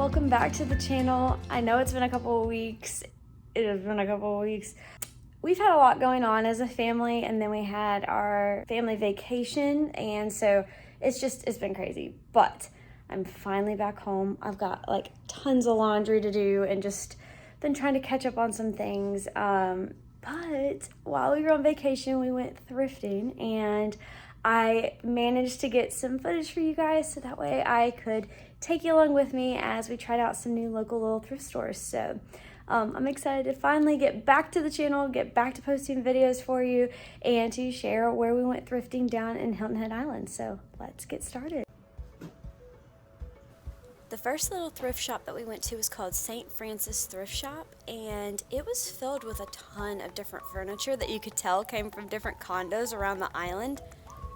welcome back to the channel. I know it's been a couple of weeks. It has been a couple of weeks. We've had a lot going on as a family, and then we had our family vacation, and so it's been crazy. But I'm finally back home. I've got like tons of laundry to do and just been trying to catch up on some things. But while we were on vacation, we went thrifting, and I managed to get some footage for you guys so that way I could take you along with me as we tried out some new local little thrift stores. So I'm excited to finally get back to the channel, get back to posting videos for you, and to share where we went thrifting down in Hilton Head Island. So let's get started. The first little thrift shop that we went to was called St. Francis Thrift Shop, and it was filled with a ton of different furniture that you could tell came from different condos around the island.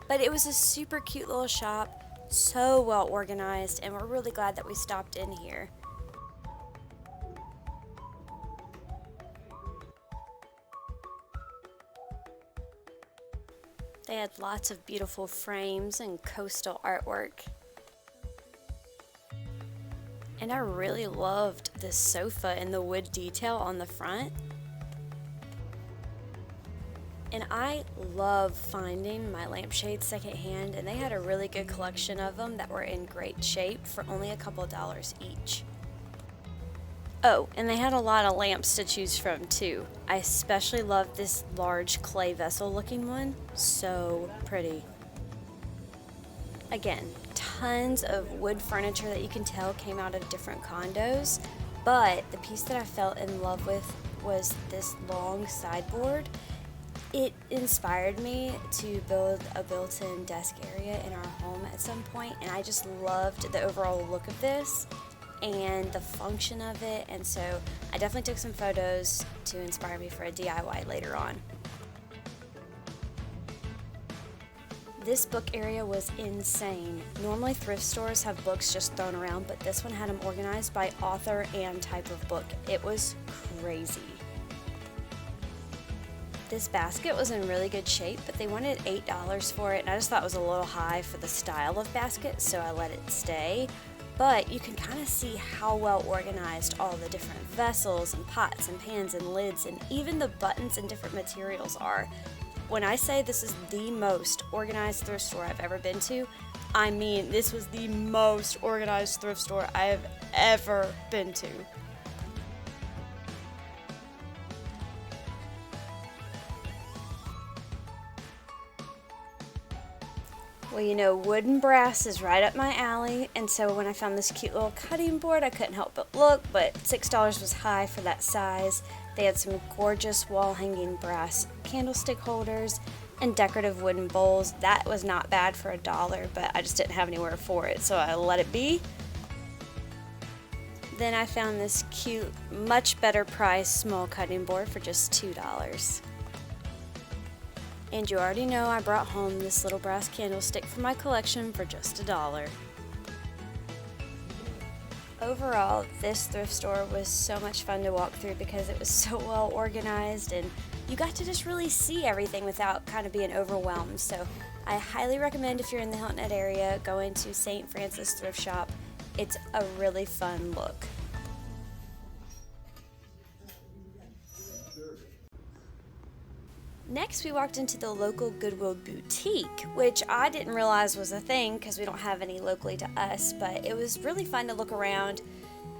But it was a super cute little shop, so well organized, and we're really glad that we stopped in here. They had lots of beautiful frames and coastal artwork. And I really loved this sofa and the wood detail on the front. And I love finding my lampshades secondhand, and they had a really good collection of them that were in great shape for only a couple dollars each. Oh, and they had a lot of lamps to choose from too. I especially loved this large clay vessel looking one. So pretty. Again, tons of wood furniture that you can tell came out of different condos, but the piece that I fell in love with was this long sideboard. It inspired me to build a built-in desk area in our home at some point, and I just loved the overall look of this and the function of it, and so I definitely took some photos to inspire me for a DIY later on. This book area was insane. Normally thrift stores have books just thrown around, but this one had them organized by author and type of book. It was crazy. This basket was in really good shape, but they wanted $8 for it, and I just thought it was a little high for the style of basket, so I let it stay. But you can kind of see how well organized all the different vessels and pots and pans and lids and even the buttons and different materials are. When I say this is the most organized thrift store I've ever been to, I mean this was the most organized thrift store I have ever been to. Well, you know, wood and brass is right up my alley, and so when I found this cute little cutting board, I couldn't help but look, but $6 was high for that size. They had some gorgeous wall-hanging brass candlestick holders and decorative wooden bowls. That was not bad for $1, but I just didn't have anywhere for it, so I let it be. Then I found this cute, much better priced small cutting board for just $2. And you already know I brought home this little brass candlestick for my collection for just $1. Overall, this thrift store was so much fun to walk through because it was so well organized and you got to just really see everything without kind of being overwhelmed. So I highly recommend, if you're in the Hilton Head area, going to St. Francis Thrift Shop. It's a really fun look. Next, we walked into the local Goodwill boutique, which I didn't realize was a thing because we don't have any locally to us, but it was really fun to look around.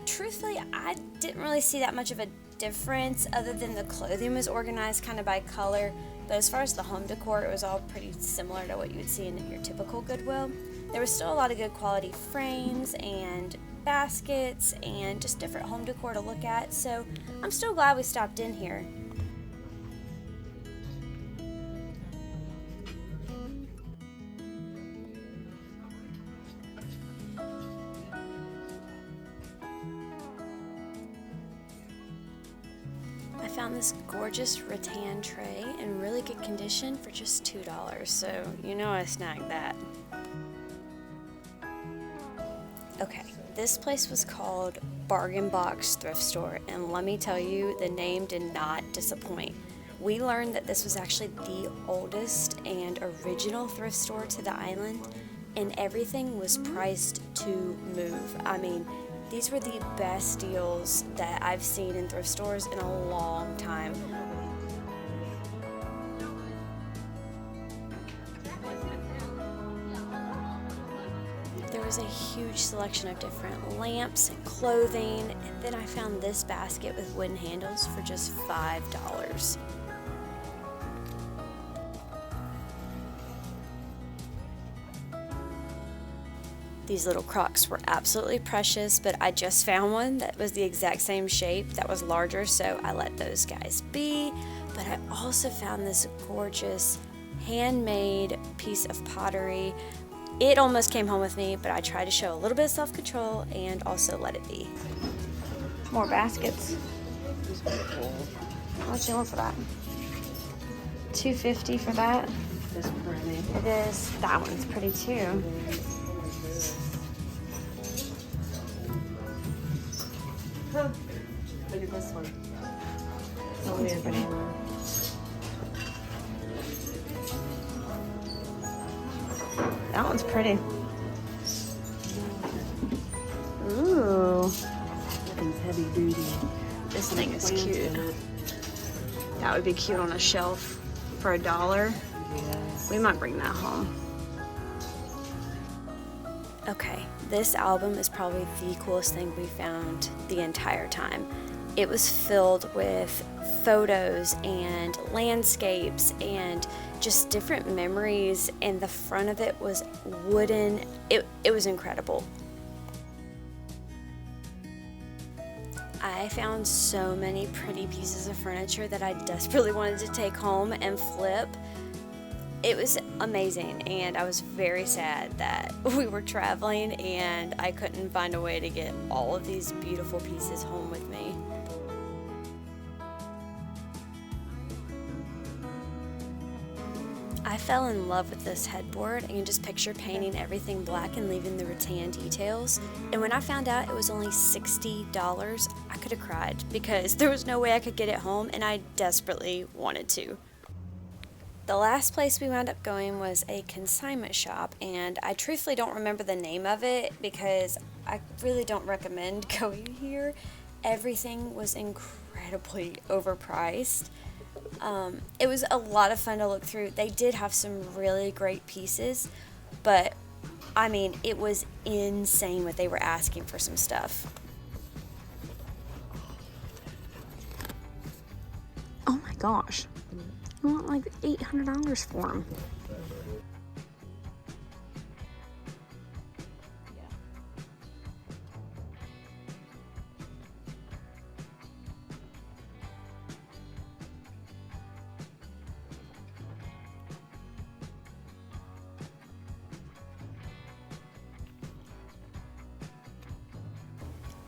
Truthfully, I didn't really see that much of a difference other than the clothing was organized kind of by color, but as far as the home decor, it was all pretty similar to what you would see in your typical Goodwill. There was still a lot of good quality frames and baskets and just different home decor to look at, so I'm still glad we stopped in here. I found this gorgeous rattan tray in really good condition for just $2, so you know I snagged that. Okay, this place was called Bargin Box Thrift Store, and let me tell you, the name did not disappoint. We learned that this was actually the oldest and original thrift store to the island, and everything was priced to move. I mean, These were the best deals that I've seen in thrift stores in a long time. There was a huge selection of different lamps and clothing, and then I found this basket with wooden handles for just $5. These little Crocs were absolutely precious, but I just found one that was the exact same shape that was larger, so I let those guys be. But I also found this gorgeous handmade piece of pottery. It almost came home with me, but I tried to show a little bit of self-control and also let it be. More baskets. How much you want for that? $2.50 for that. It's pretty. It is. That one's pretty too. Huh. Look at this one. Oh, it's pretty. That one's pretty. Ooh. That thing's heavy duty. This thing is cute. That would be cute on a shelf for $1. Yes. We might bring that home. Okay, this album is probably the coolest thing we found the entire time. It was filled with photos and landscapes and just different memories, and the front of it was wooden. It was incredible. I found so many pretty pieces of furniture that I desperately wanted to take home and flip. It was amazing, and I was very sad that we were traveling and I couldn't find a way to get all of these beautiful pieces home with me. I fell in love with this headboard. I can just picture painting everything black and leaving the rattan details. And when I found out it was only $60, I could have cried because there was no way I could get it home, and I desperately wanted to. The last place we wound up going was a consignment shop, and I truthfully don't remember the name of it because I really don't recommend going here. Everything was incredibly overpriced. It was a lot of fun to look through. They did have some really great pieces, but I mean, it was insane what they were asking for some stuff. Oh my gosh. I want like $800 for them.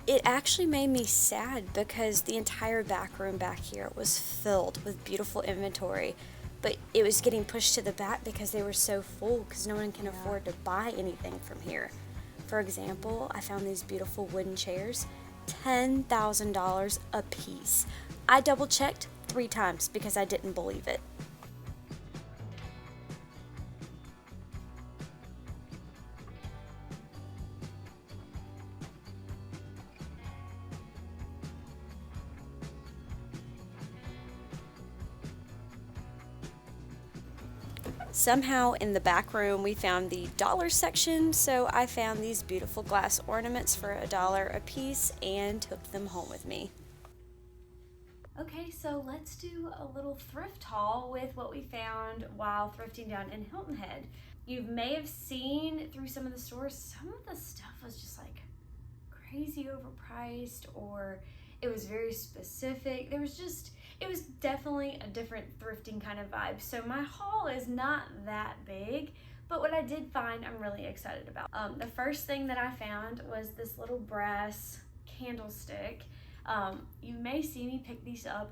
It actually made me sad because the entire back room back here was filled with beautiful inventory, but it was getting pushed to the back because they were so full because no one can afford to buy anything from here. For example, I found these beautiful wooden chairs, $10,000 a piece. I double checked 3 times because I didn't believe it. Somehow in the back room we found the dollar section, so I found these beautiful glass ornaments for $1 a piece and took them home with me. Okay, so let's do a little thrift haul with what we found while thrifting down in Hilton Head. You may have seen through some of the stores, some of the stuff was just like crazy overpriced, or it was very specific. It was definitely a different thrifting kind of vibe. So my haul is not that big, but what I did find I'm really excited about. The first thing that I found was this little brass candlestick. You may see me pick these up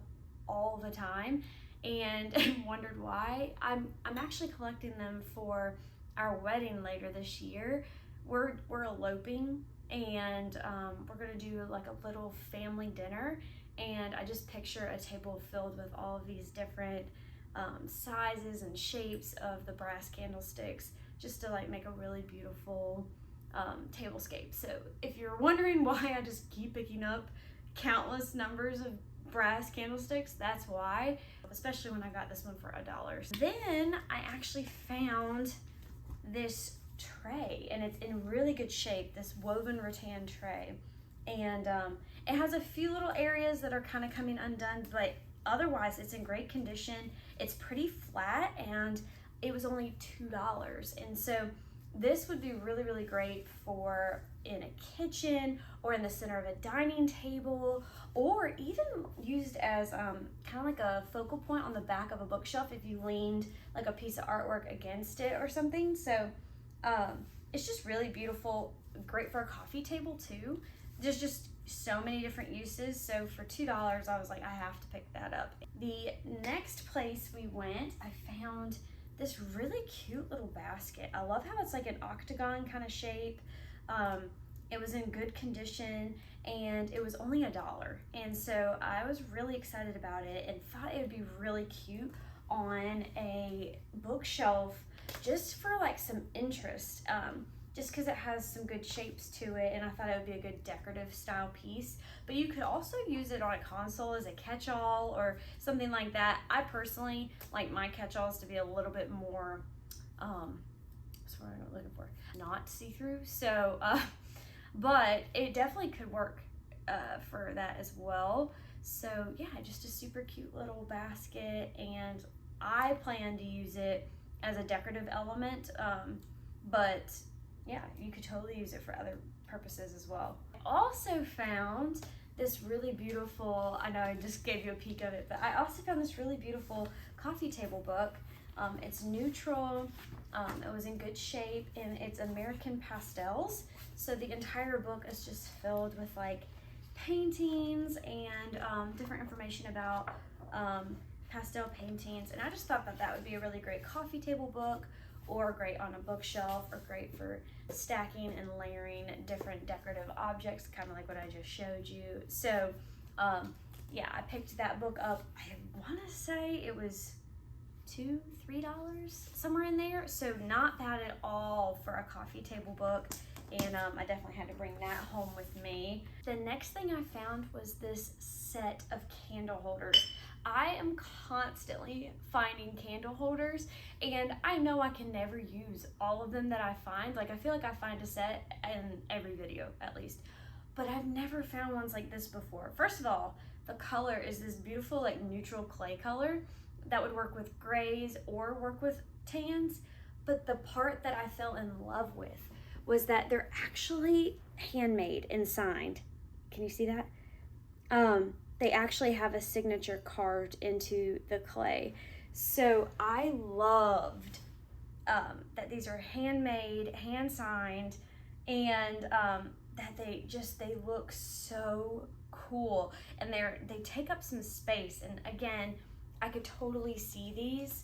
all the time and wondered why. I'm actually collecting them for our wedding later this year. We're eloping, and we're gonna do like a little family dinner, and I just picture a table filled with all of these different sizes and shapes of the brass candlesticks, just to like make a really beautiful tablescape. So if you're wondering why I just keep picking up countless numbers of brass candlesticks, that's why, especially when I got this one for $1. Then I actually found this tray, and it's in really good shape, this woven rattan tray. And it has a few little areas that are kind of coming undone, but otherwise it's in great condition. It's pretty flat, and it was only $2. And so this would be really, really great for in a kitchen or in the center of a dining table, or even used as kind of like a focal point on the back of a bookshelf if you leaned like a piece of artwork against it or something. So it's just really beautiful, great for a coffee table too. There's just so many different uses. So for $2, I was like, I have to pick that up. The next place we went, I found this really cute little basket. I love how it's like an octagon kind of shape. It was in good condition, and it was only $1. And so I was really excited about it and thought it would be really cute on a bookshelf just for like some interest. Just because it has some good shapes to it, and I thought it would be a good decorative style piece. But you could also use it on a console as a catch-all or something like that. I personally like my catch-alls to be a little bit more, what's the word I'm looking for? Not see-through. So, but it definitely could work for that as well. So yeah, just a super cute little basket, and I plan to use it as a decorative element, but yeah, you could totally use it for other purposes as well. I also found this really beautiful, I know I just gave you a peek of it, but I also found this really beautiful coffee table book. It's neutral, it was in good shape, and it's American pastels. So the entire book is just filled with like paintings and different information about pastel paintings. And I just thought that that would be a really great coffee table book, or great on a bookshelf, or great for stacking and layering different decorative objects, kind of like what I just showed you. So yeah, I picked that book up. I want to say it was $2-3, somewhere in there. So not bad at all for a coffee table book. And I definitely had to bring that home with me. The next thing I found was this set of candle holders. I am constantly finding candle holders, and I know I can never use all of them that I find. Like, I feel like I find a set in every video at least, but I've never found ones like this before. First of all, the color is this beautiful like neutral clay color that would work with grays or work with tans. But the part that I fell in love with was that they're actually handmade and signed. Can you see that? They actually have a signature carved into the clay. So I loved that these are handmade, hand signed, and that they look so cool, and they take up some space. And again, I could totally see these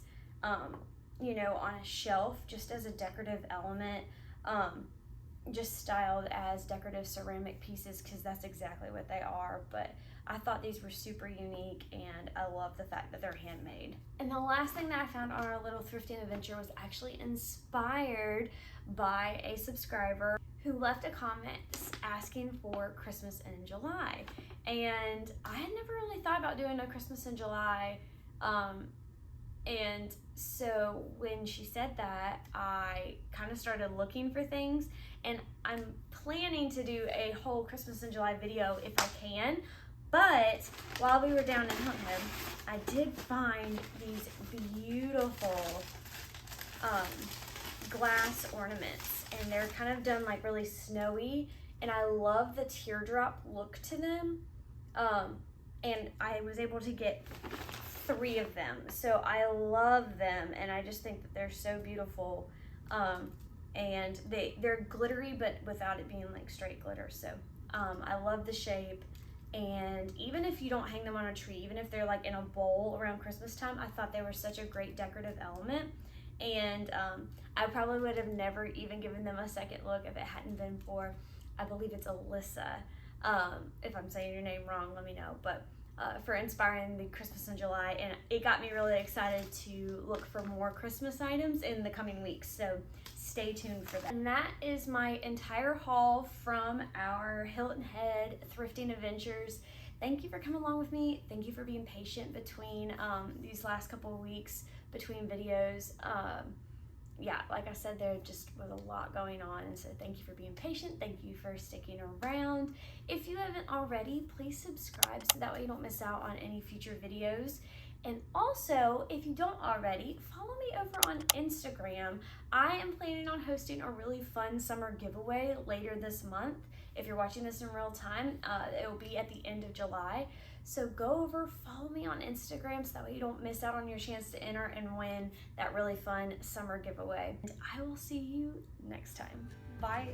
you know, on a shelf just as a decorative element, just styled as decorative ceramic pieces, because that's exactly what they are. But I thought these were super unique, and I love the fact that they're handmade. And the last thing that I found on our little thrifting adventure was actually inspired by a subscriber who left a comment asking for Christmas in July. And I had never really thought about doing a Christmas in July. And so when she said that, I kind of started looking for things, and I'm planning to do a whole Christmas in July video if I can. But while we were down in Hilton Head, I did find these beautiful glass ornaments, and they're kind of done like really snowy, and I love the teardrop look to them. And I was able to get 3 of them, so I love them, and I just think that they're so beautiful. And they're glittery, but without it being like straight glitter. So I love the shape. And even if you don't hang them on a tree, even if they're like in a bowl around Christmas time, I thought they were such a great decorative element. And I probably would have never even given them a second look if it hadn't been for, I believe it's Alyssa. If I'm saying your name wrong, let me know. But for inspiring the Christmas in July, and it got me really excited to look for more Christmas items in the coming weeks, so stay tuned for that. And that is my entire haul from our Hilton Head thrifting adventures. Thank you for coming along with me. Thank you for being patient between these last couple of weeks between videos. Yeah, like I said, there just was a lot going on, and so thank you for being patient. Thank you for sticking around. If you haven't already, please subscribe so that way you don't miss out on any future videos. And also, if you don't already, follow me over on Instagram. I am planning on hosting a really fun summer giveaway later this month. If you're watching this in real time, it will be at the end of July. So go over, follow me on Instagram so that way you don't miss out on your chance to enter and win that really fun summer giveaway. And I will see you next time. Bye.